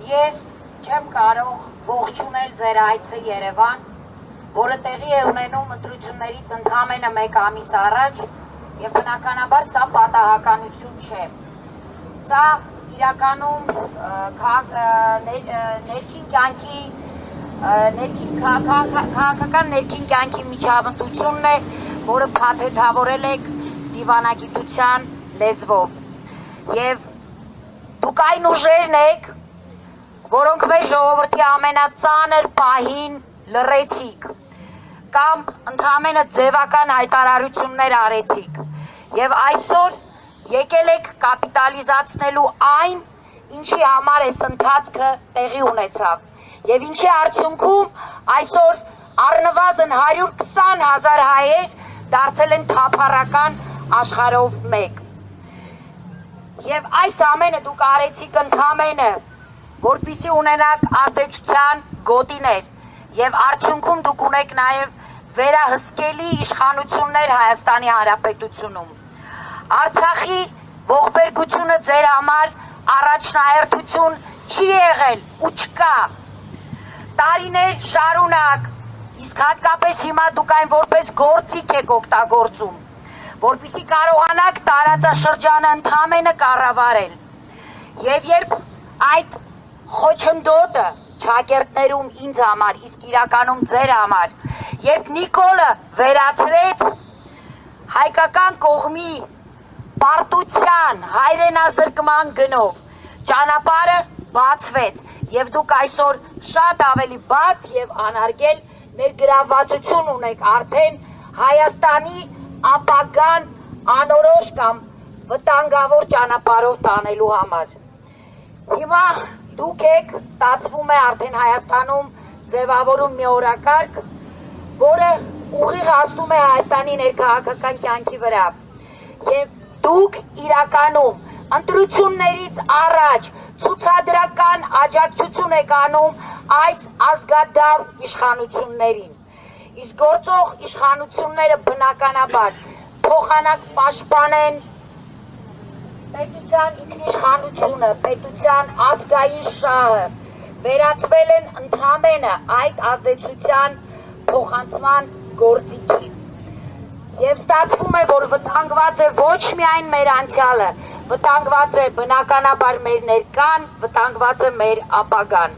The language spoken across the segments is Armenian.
Ես չեմ կարող ողջունել ձեր այցը Երևան, որը տեղի է ունենում ընտրություններից ընդամենը 1 ամիս առաջ, եւ բնականաբար սա պատահականություն չէ։ Սա իրականում քաղաքական ներքին կյանքի միջամտությունն է, որը փաթեթավորել եք դիվանագիտության լեզվով։ Եվ դուք այն ուժերն եք, որոնք մեր ժողովրդի ամենածանր պահին լռեցիք կամ ընդամենը ձևական հայտարարություններ արեցիք եւ այսօր եկել եք կապիտալիզացնելու այն, ինչի համար այս ընթացքը տեղի ունեցավ եւ ինչի արդյունքում այսօր առնվազն 120,000 հայեր դարձել են թափառական աշխարհով մեկ։ Եվ այս ամենը դուք արեցիք ընդամենը, որպեսզի ունենաք ազդեցության գոտիներ եւ արդյունքում դուք ունեք նաեւ վերահսկելի իշխանություններ Հայաստանի Հանրապետությունում։ Արցախի ողբերգությունը ձեր համար առաջնահերթություն չի եղել ու չկա։ Տարիներ շարունակ, իսկ հատկապես հիմա դուք այն որպես գործիք եք օգտագործում, որպեսզի կարողանաք տարածաշրջանը ընդամենը կառավարել։ Եվ երբ այդ խոչընդոտը ճակերտներում ինձ համար, իսկ իրականում ձեր համար, երբ Նիկոլը վերացրեց հայկական կողմի պարտության, հայրենազրկման գնով, ճանապարհը բացվեց եւ դուք այսօր շատ ավելի բաց եւ անարգել ներգրավվածություն ունեք արդեն Հայաստանի ապագան անորոշ կամ վտանգավոր ճանապարհով տանելու համար։ Հիմա դուք եք, ստացվում է արդեն Հայաստանում ձևավորում մի օրակարգ, որը ուղիղ հասնում է Հայաստանի ներքաղաքական կյանքի վրա։ Եվ դուք իրականում ընտրություններից առաջ ցուցադրական աջակցություն եք անում այս ազգադավ իշխանություններին։ Իսկ գործող իշխանությունները բնականաբար փոխանակ պաշտպանեն պետության ինքնիշխանությունը, պետության ազգային շահը, վերածվել են ընդամենը այդ ազդեցության փոխանցման գործիքի։ Եվ ստացվում է, որ վտանգված է ոչ միայն մեր անցյալը, վտանգված է բնականաբար մեր ներկան, վտանգված է մեր ապագան։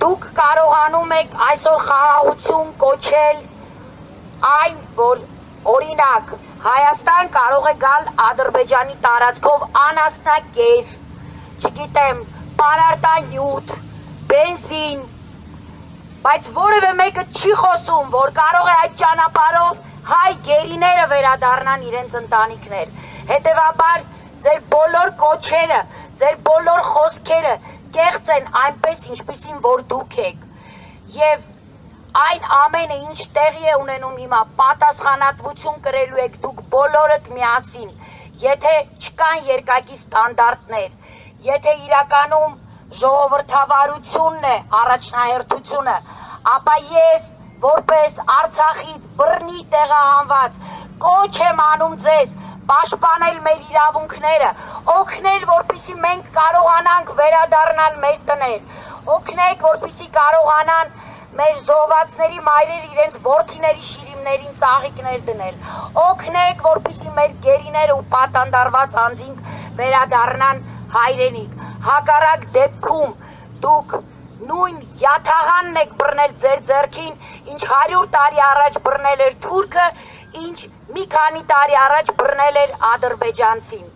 Դուք կարողանում եք այսօր խաղաղություն կոչել այն, որ օրինակ Հայաստան կարող է գալ Ադրբեջանի տարածքով անասնակեր, չգիտեմ, պարարտանյութ, բենզին, բայց որևէ մեկը չի խոսում, որ կարող է այդ ճանապարհով հայ գերիները վերադառնան իրենց ընտանիքներ։ Հետևաբար ձեր բոլոր կոչերը, ձեր բոլոր խոսքերը կեղծ են այնպես, ինչպիսին որ դուք եք։ Եվ այն ամենը, ինչ տեղի է ունենում հիմա, պատասխանատվություն կրելու եք դուք բոլորդ միասին, եթե չկան երկակի ստանդարտներ, եթե իրականում ժողովրդավարությունն է առաջնահերթությունը, ապա ես որպես Արցախից բռնի տեղահանված կոչ եմ անում ձեզ պաշտպանել մեր իրավունքները, օգնել, որպեսզի մենք կարողանանք վերադառնալ մեր տներ, օգնեք, որպեսզի կարողանան մեր զոհվածների մայրերը իրենց որդիների շիրիմներին ծաղիկներ դնել, օգնեք, որպեսզի մեր գերիները ու պատանդարված անձինք վերադառնան հայրենիք։ Հակառակ դեպքում դուք նույն յաթաղանն եք բռնել ձեր ձեռքին, ինչ 100 տարի առաջ բռնել էր թուրքը, ինչ մի քանի տարի առաջ բռնել էր ադրբեջանցին։